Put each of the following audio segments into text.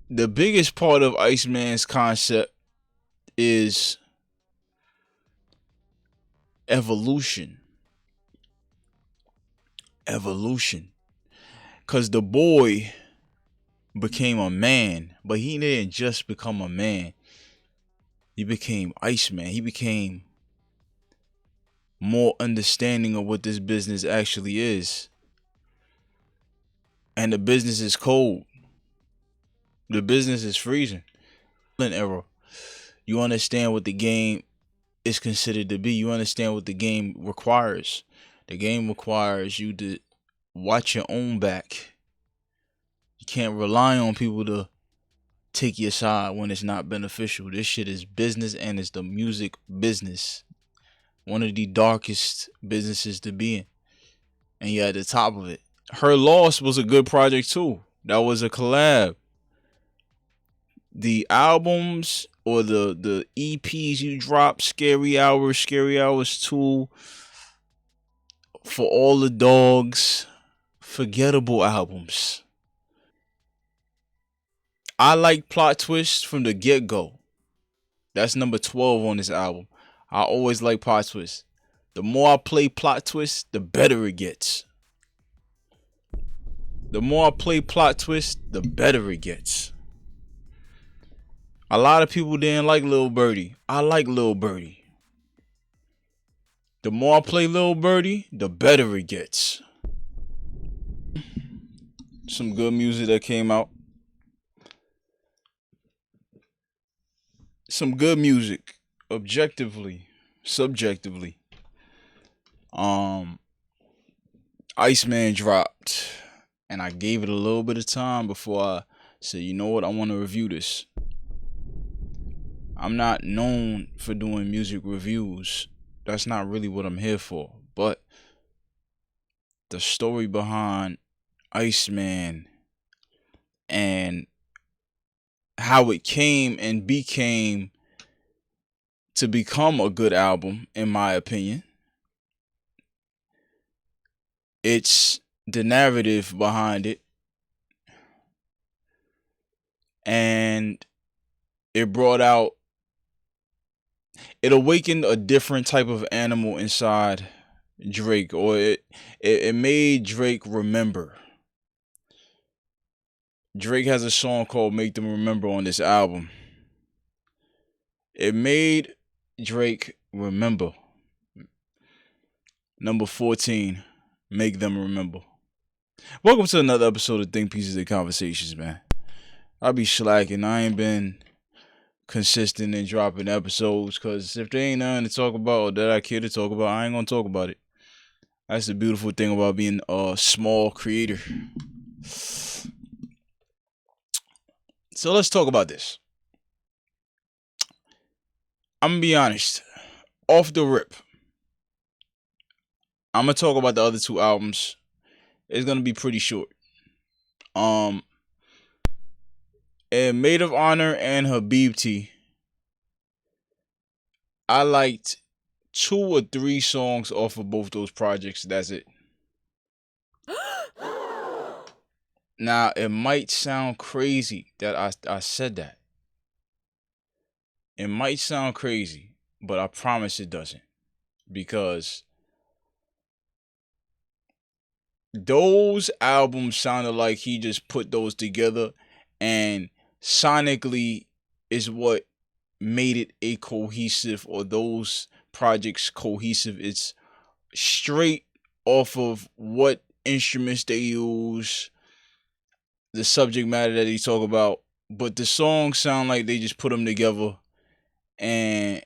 The biggest part of Iceman's concept is evolution. Evolution. Because the boy became a man, but he didn't just become a man. He became Iceman. He became more understanding of what this business actually is. And the business is cold. The business is freezing. Era. You understand what the game is considered to be. You understand what the game requires. The game requires you to watch your own back. You can't rely on people to take your side when it's not beneficial. This shit is business, and it's the music business. One of the darkest businesses to be in. And you're at the top of it. Her Loss was a good project too. That was a collab. The albums or the EPs you drop, Scary Hours 2, For All the Dogs, forgettable albums. I like Plot Twist from the get-go. That's number 12 on this album. I always like Plot Twist. The more I play Plot Twist, the better it gets. The more I play Plot Twist, the better it gets. A lot of people didn't like Lil Birdie. I like Lil Birdie. The more I play Lil Birdie, the better it gets. Some good music that came out. Some good music, objectively, subjectively. Iceman dropped, and I gave it a little bit of time before I said, you know what, I want to review this. I'm not known for doing music reviews. That's not really what I'm here for. But the story behind Iceman and how it came and became to become a good album, in my opinion. It's the narrative behind it. And it awakened a different type of animal inside Drake, or it made Drake remember. Drake has a song called Make Them Remember on this album. It made Drake remember. Number 14, Make Them Remember. Welcome to another episode of Think Pieces of Conversations, man. I be slacking. I ain't been consistent in dropping episodes because if there ain't nothing to talk about or that I care to talk about, I ain't gonna talk about it. That's the beautiful thing about being a small creator. So let's talk about this. I'm gonna be honest. Off the rip, I'm gonna talk about the other two albums. It's gonna be pretty short. And Maid of Honor and Habibti, I liked 2 or 3 songs off of both those projects. That's it. Now, it might sound crazy that I said that. It might sound crazy, but I promise it doesn't. Because those albums sounded like he just put those together, and sonically is what made it a cohesive, or those projects cohesive. It's straight off of what instruments they use, the subject matter that he talk about, but the songs sound like they just put them together. And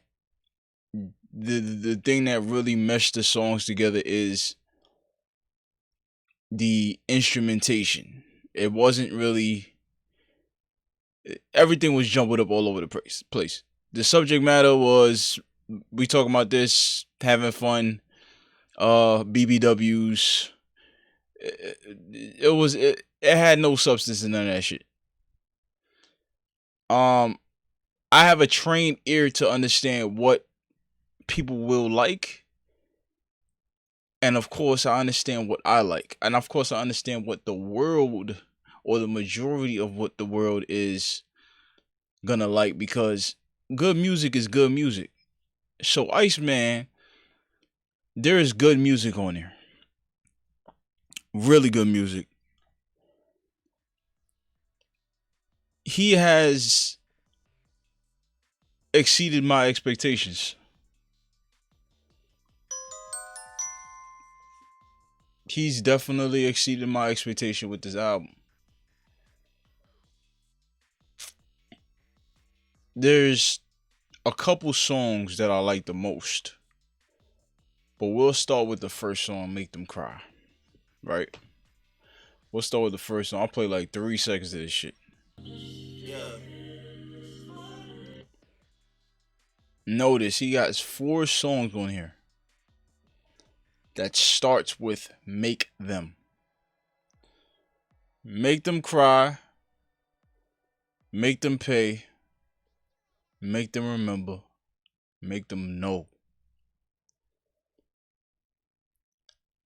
the thing that really meshed the songs together is the instrumentation. It wasn't really, everything was jumbled up all over the place. The subject matter was, we talking about this, having fun, BBWs. It had no substance in none of that shit. I have a trained ear to understand what people will like. And of course, I understand what I like. And of course, I understand what the world or the majority of what the world is gonna like, because good music is good music. So Iceman, there is good music on there. Really good music. He has exceeded my expectations. He's definitely exceeded my expectation with this album. There's a couple songs that I like the most, but we'll start with the first song, Make Them Cry. Right? We'll start with the first song. I'll play like 3 seconds of this shit. Yeah. Notice he got 4 songs on here that starts with Make Them. Make Them Cry, Make Them Pay, Make Them Remember, Make Them Know.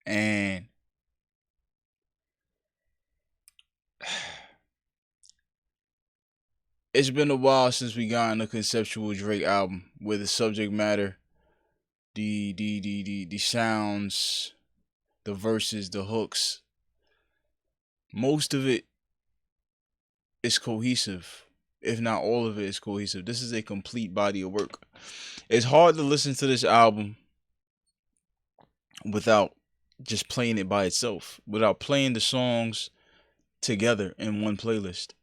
And it's been a while since we got in a conceptual Drake album where the subject matter, the sounds, the verses, the hooks, most of it is cohesive. If not all of it is cohesive. This is a complete body of work. It's hard to listen to this album without just playing it by itself, without playing the songs together in one playlist.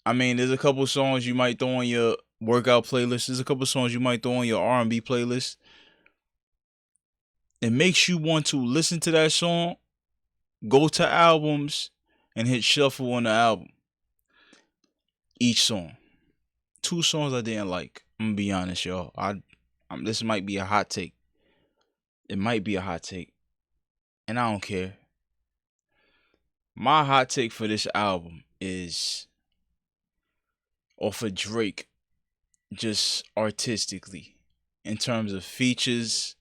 I mean, there's a couple songs you might throw on your workout playlist. There's a couple songs you might throw on your R&B playlist. It makes you want to listen to that song, go to albums, and hit shuffle on the album. Each song. 2 songs I didn't like. I'm gonna be honest, y'all. This might be a hot take. It might be a hot take, and I don't care. My hot take for this album is, or for Drake, just artistically, in terms of features,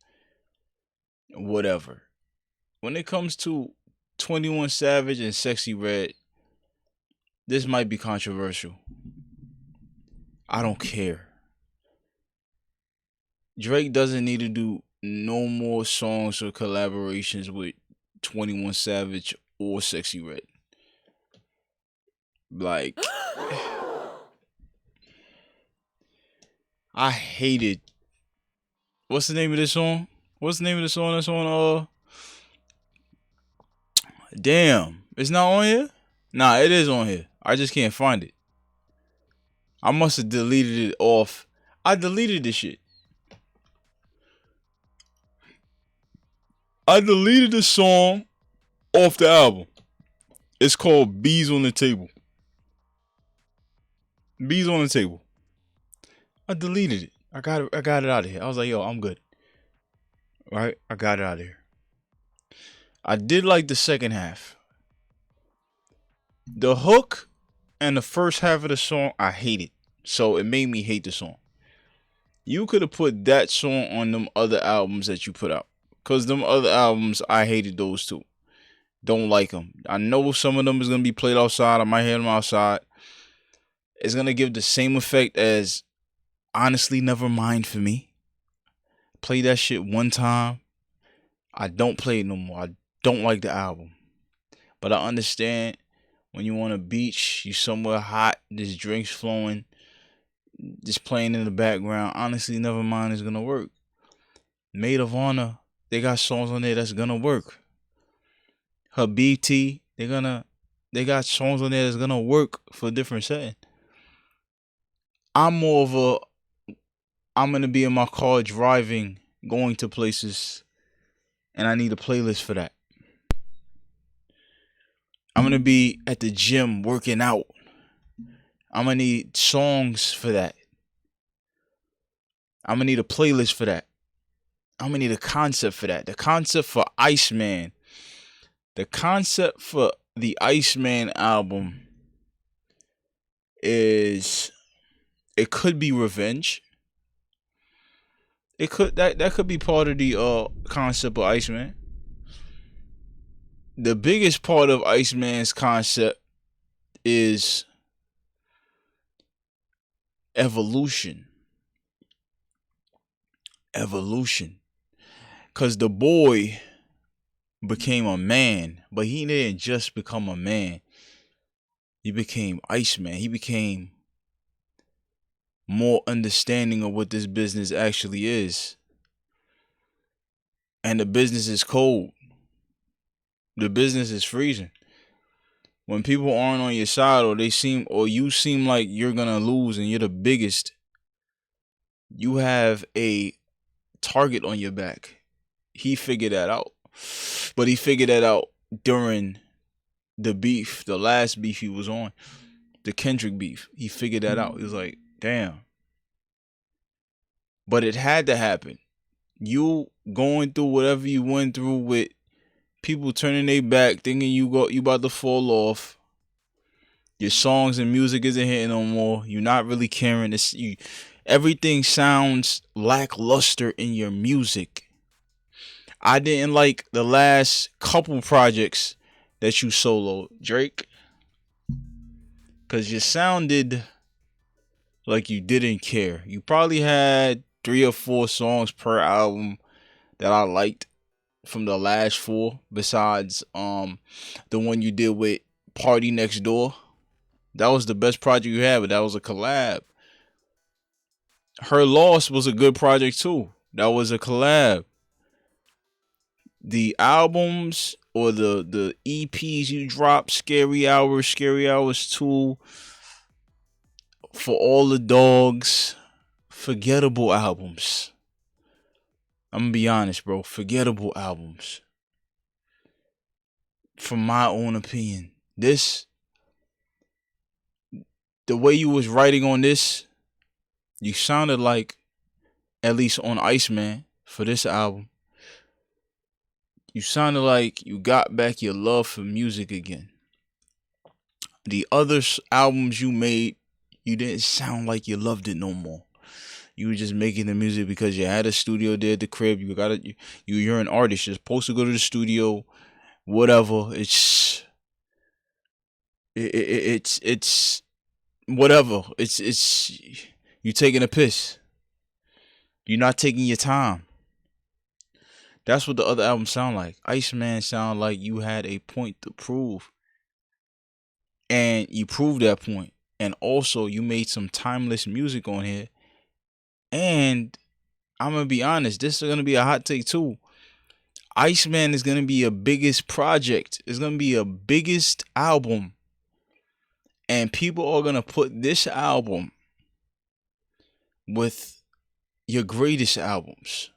whatever. When it comes to 21 Savage and Sexy Red, this might be controversial. I don't care. Drake doesn't need to do no more songs or collaborations with 21 Savage or Sexy Red. Like, I hated. What's the name of this song? What's the name of the song that's on? Damn, it's not on here. Nah, it is on here. I just can't find it. I must have deleted it off. I deleted this shit. I deleted the song off the album. It's called Bees on the Table. Bees on the Table. I deleted it. I got it out of here. I was like, yo, I'm good. Right? I got it out of here. I did like the second half. The hook and the first half of the song, I hated. So it made me hate the song. You could have put that song on them other albums that you put out. Because them other albums, I hated those too. Don't like them. I know some of them is going to be played outside. I might hear them outside. It's going to give the same effect as Honestly Nevermind for me. Play that shit one time. I don't play it no more. I don't like the album. But I understand when you on a beach, you somewhere hot, there's drinks flowing, just playing in the background. Honestly Nevermind is going to work. Maid of Honor, they got songs on there that's going to work. Her BT, they got songs on there that's gonna work for a different setting. I'm gonna be in my car driving, going to places, and I need a playlist for that. I'm gonna be at the gym working out. I'm gonna need songs for that. I'm gonna need a playlist for that. I'm gonna need a concept for that. The concept for Iceman. The concept for the Iceman album is, it could be revenge. It could that could be part of the concept of Iceman. The biggest part of Iceman's concept is evolution. Evolution. Because the boy became a man, but he didn't just become a man. He became Iceman. He became more understanding of what this business actually is. And the business is cold. The business is freezing. When people aren't on your side, or you seem like you're gonna lose and you're the biggest, you have a target on your back. He figured that out. But he figured that out during the beef, the last beef he was on, the Kendrick beef. He figured that out. He was like, damn. But it had to happen. You going through whatever you went through with people turning their back, thinking you about to fall off. Your songs and music isn't hitting no more. You're not really caring. Everything sounds lackluster in your music. I didn't like the last couple projects that you soloed, Drake, because you sounded like you didn't care. You probably had 3 or 4 songs per album that I liked from the last 4, besides the one you did with Party Next Door. That was the best project you had, but that was a collab. Her Loss was a good project too. That was a collab. The albums or the EPs you dropped, Scary Hours 2, For All the Dogs, forgettable albums. I'm gonna be honest, bro. Forgettable albums. From my own opinion. The way you was writing on this, you sounded like, at least on Iceman for this album, you sounded like you got back your love for music again. The other albums you made, you didn't sound like you loved it no more. You were just making the music because you had a studio there at the crib. You're an artist. You're supposed to go to the studio, whatever. It's whatever. It's you taking a piss. You're not taking your time. That's what the other albums sound like. Iceman sound like you had a point to prove. And you proved that point. And also you made some timeless music on here. And I'm gonna be honest, this is gonna be a hot take too. Iceman is gonna be a biggest project. It's gonna be a biggest album. And people are gonna put this album with your greatest albums.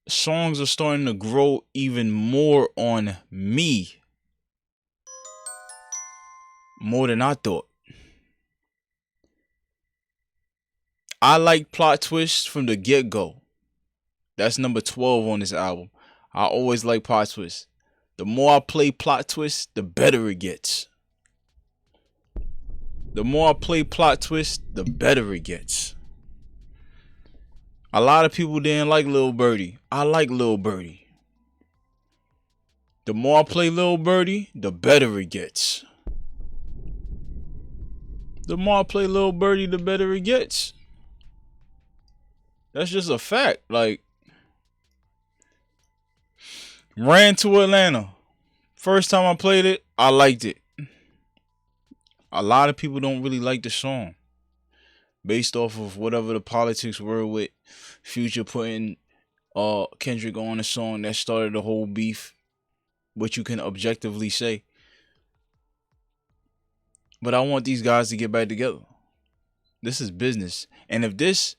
Songs are starting to grow even more on me. More than I thought. I like Plot Twist from the get-go. That's number 12 on this album. I always like Plot Twist. The more I play Plot Twist, the better it gets. The more I play Plot Twist, the better it gets. A lot of people didn't like Lil Birdie. I like Lil Birdie. The more I play Lil Birdie, the better it gets. The more I play Lil Birdie, the better it gets. That's just a fact. Like, Ran to Atlanta. First time I played it, I liked it. A lot of people don't really like the song, based off of whatever the politics were with Future putting Kendrick on a song that started the whole beef, which you can objectively say. But I want these guys to get back together. This is business. And if this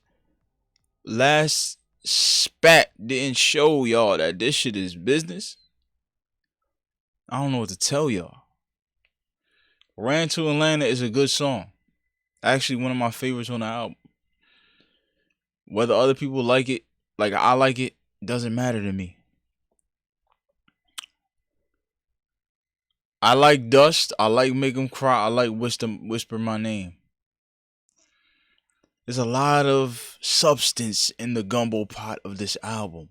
last spat didn't show y'all that this shit is business, I don't know what to tell y'all. Ran to Atlanta is a good song. Actually, one of my favorites on the album. Whether other people like it, like I like it, doesn't matter to me. I like Dust. I like Make 'Em Cry. I like Whisper My Name. There's a lot of substance in the gumbo pot of this album.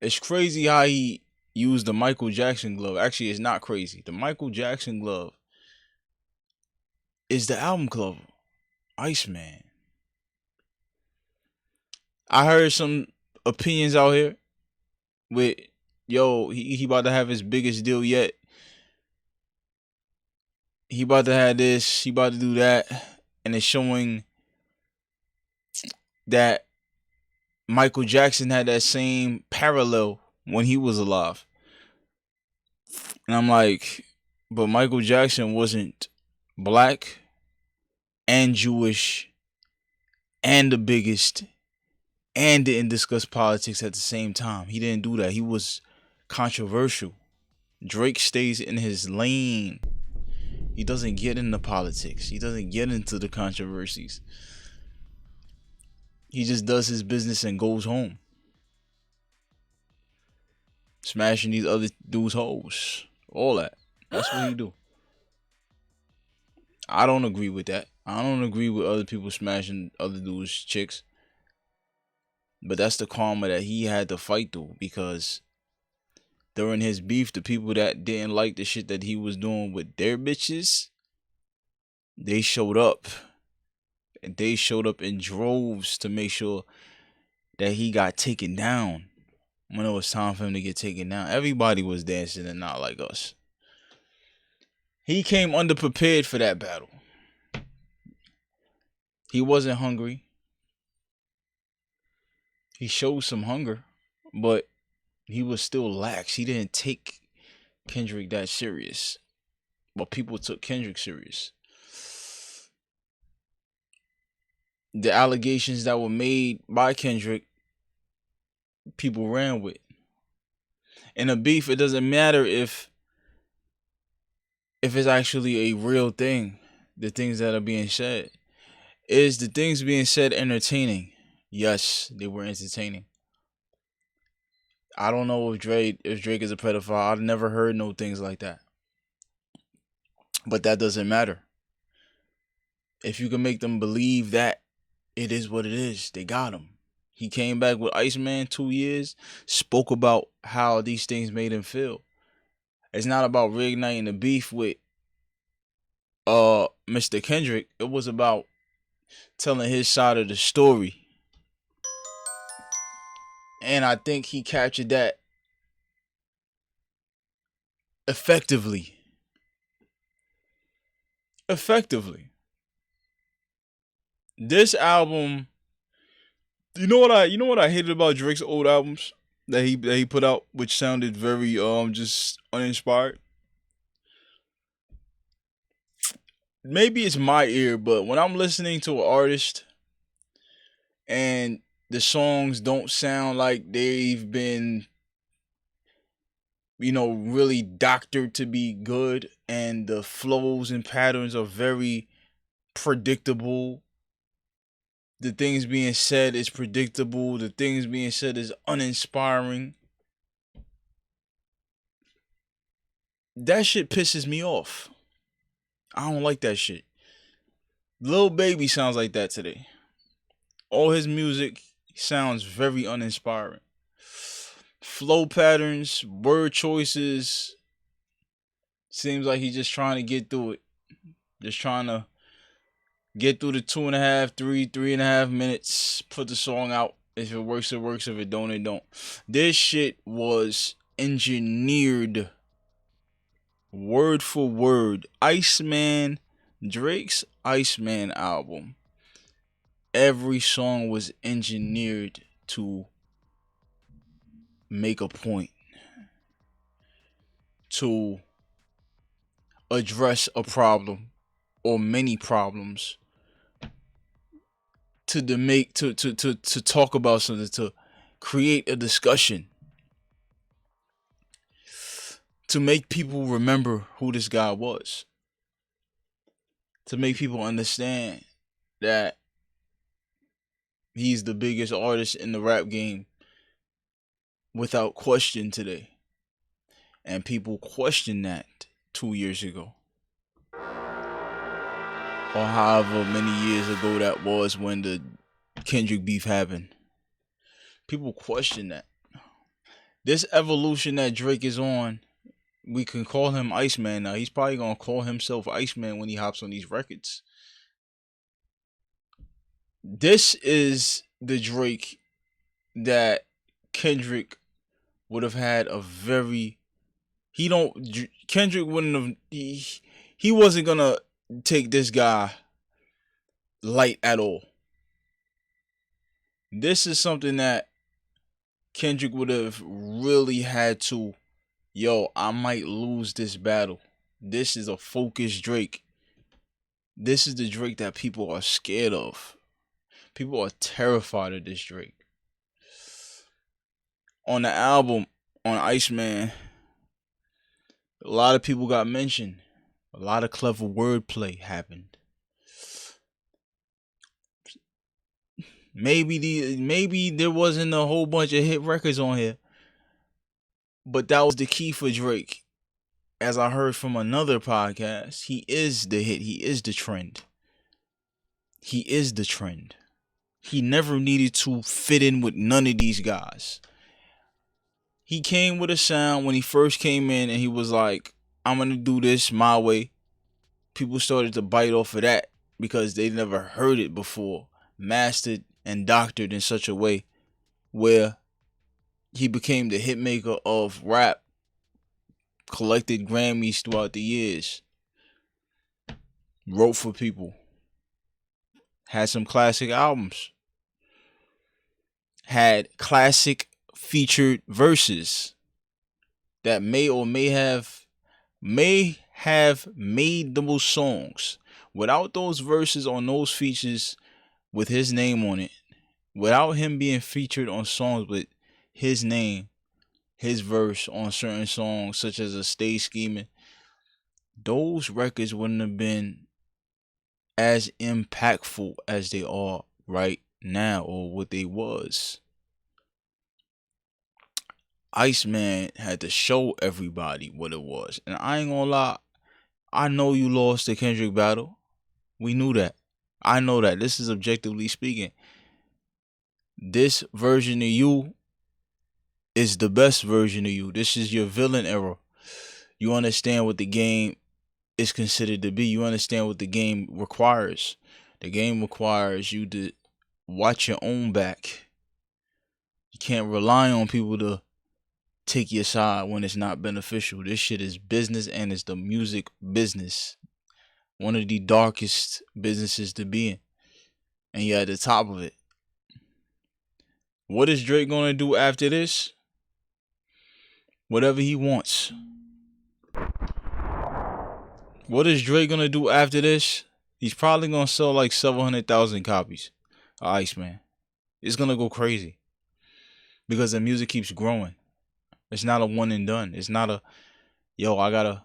It's crazy how he used the Michael Jackson glove. Actually, it's not crazy. The Michael Jackson glove is the album cover. Iceman. I heard some opinions out here with, yo, he about to have his biggest deal yet. He about to have this, he about to do that. And it's showing that Michael Jackson had that same parallel when he was alive. And I'm like, but Michael Jackson wasn't black and Jewish and the biggest and didn't discuss politics at the same time. He didn't do that. He was controversial. Drake stays in his lane. He doesn't get into politics. He doesn't get into the controversies. He just does his business and goes home. Smashing these other dudes' hoes. All that. That's what he do. I don't agree with that. I don't agree with other people smashing other dudes' chicks. But that's the karma that he had to fight through, because during his beef, the people that didn't like the shit that he was doing with their bitches, they showed up. And they showed up in droves to make sure that he got taken down when it was time for him to get taken down. Everybody was dancing and not like us. He came underprepared for that battle. He wasn't hungry. He showed some hunger, but he was still lax. He didn't take Kendrick that serious. But people took Kendrick serious. The allegations that were made by Kendrick, people ran with. In a beef, it doesn't matter if it's actually a real thing, the things that are being said. Is the things being said entertaining? Yes, they were entertaining. I don't know if Drake is a pedophile. I've never heard no things like that. But that doesn't matter. If you can make them believe that, it is what it is. They got him. He came back with Iceman 2 years, spoke about how these things made him feel. It's not about reigniting the beef with Mr. Kendrick. It was about telling his side of the story. And I think he captured that effectively. This album, you know what I hated about Drake's old albums that he put out, which sounded very just uninspired. Maybe it's my ear, but when I'm listening to an artist and the songs don't sound like they've been, really doctored to be good, and the flows and patterns are very predictable. The things being said is predictable. The things being said is uninspiring. That shit pisses me off. I don't like that shit. Lil Baby sounds like that today. All his music sounds very uninspiring. Flow patterns, word choices. Seems like he's just trying to get through it. Just trying to get through the 2.5, 3.5 minutes. Put the song out. If it works, it works. If it don't, it don't. This shit was engineered word for word. Iceman, Drake's Iceman album. Every song was engineered to make a point, to address a problem or many problems, to talk about something, to create a discussion, to make people remember who this guy was, to make people understand that he's the biggest artist in the rap game without question today. And people questioned that 2 years ago. Or however many years ago that was when the Kendrick beef happened. People question that. This evolution that Drake is on, we can call him Iceman now. He's probably gonna call himself Iceman when he hops on these records. This is the Drake that Kendrick would have had a very he don't Kendrick wouldn't have he wasn't gonna take this guy light at all. This is something that Kendrick would have really had to, yo, I might lose this battle. This is a focused Drake. This is the Drake that people are scared of. People are terrified of this Drake. On the album, on Iceman, a lot of people got mentioned. A lot of clever wordplay happened. Maybe there wasn't a whole bunch of hit records on here, but that was the key for Drake. As I heard from another podcast, he is the hit. He is the trend. He is the trend. He never needed to fit in with none of these guys. He came with a sound when he first came in and he was like, I'm going to do this my way. People started to bite off of that because they never heard it before, mastered and doctored in such a way where he became the hit maker of rap, collected Grammys throughout the years, wrote for people, had some classic albums, had classic featured verses that may have made those songs. Without those verses on those features with his name on it, without him being featured on songs with his name, his verse on certain songs such as a Stay Scheming, those records wouldn't have been as impactful as they are right now, or what they was. Iceman had to show everybody what it was. And I ain't gonna lie, I know you lost the Kendrick battle. We knew that. I know that. This is objectively speaking. This version of you is the best version of you. This is your villain era. You understand what the game is considered to be. You understand what the game requires. The game requires you to watch your own back. You can't rely on people to take your side when it's not beneficial. This shit is business, and it's the music business. One of the darkest businesses to be in. And you're at the top of it. What is Drake gonna do after this? Whatever he wants. What is Drake gonna do after this? He's probably gonna sell like 700,000 copies of Iceman. It's gonna go crazy. Because the music keeps growing. It's not a one and done. It's not a, yo, I gotta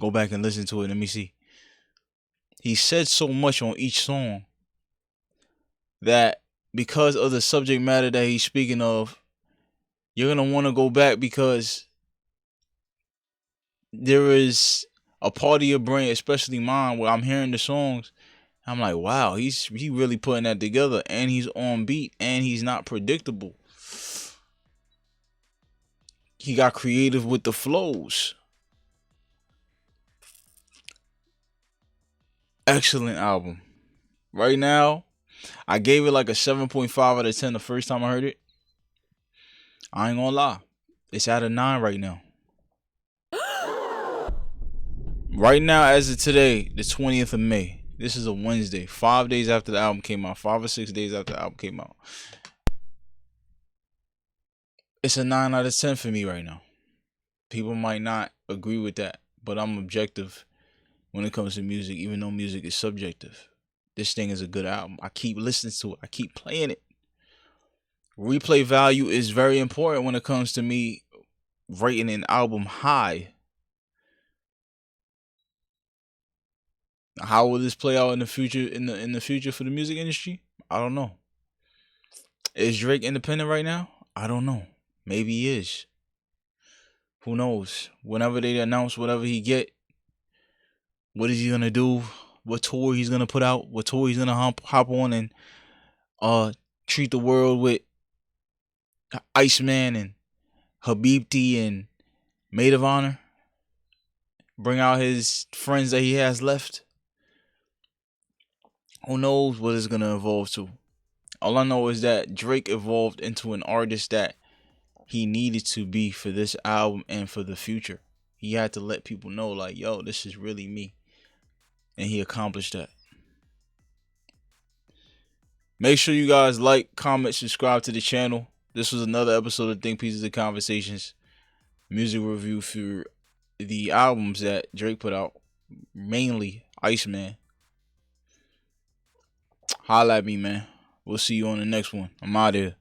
go back and listen to it. Let me see. He said so much on each song that because of the subject matter that he's speaking of, you're going to want to go back because there is a part of your brain, especially mine, where I'm hearing the songs. I'm like, wow, he really putting that together, and he's on beat, and he's not predictable. He got creative with the flows. Excellent album. Right now, I gave it like a 7.5 out of 10 the first time I heard it. I ain't gonna lie. It's at a 9 right now. Right now, as of today, the 20th of May. This is a Wednesday. 5 days after the album came out. 5 or 6 days after the album came out. It's a 9 out of 10 for me right now. People might not agree with that, but I'm objective when it comes to music, even though music is subjective. This thing is a good album. I keep listening to it. I keep playing it. Replay value is very important when it comes to me rating an album high. How will this play out in the future? In the future for the music industry, I don't know. Is Drake independent right now? I don't know. Maybe he is. Who knows? Whenever they announce whatever he get, what is he gonna do? What tour he's gonna put out? What tour he's gonna hop on and treat the world with Iceman and Habibti and Maid of Honor, bring out his friends that he has left. Who knows what it's gonna evolve to? All I know is that Drake evolved into an artist that he needed to be for this album and for the future. He had to let people know, like, yo, this is really me. And he accomplished that. Make sure you guys like, comment, subscribe to the channel. This was another episode of Think Pieces of Conversations. Music review for the albums that Drake put out. Mainly Iceman. Holla at me, man. We'll see you on the next one. I'm out here.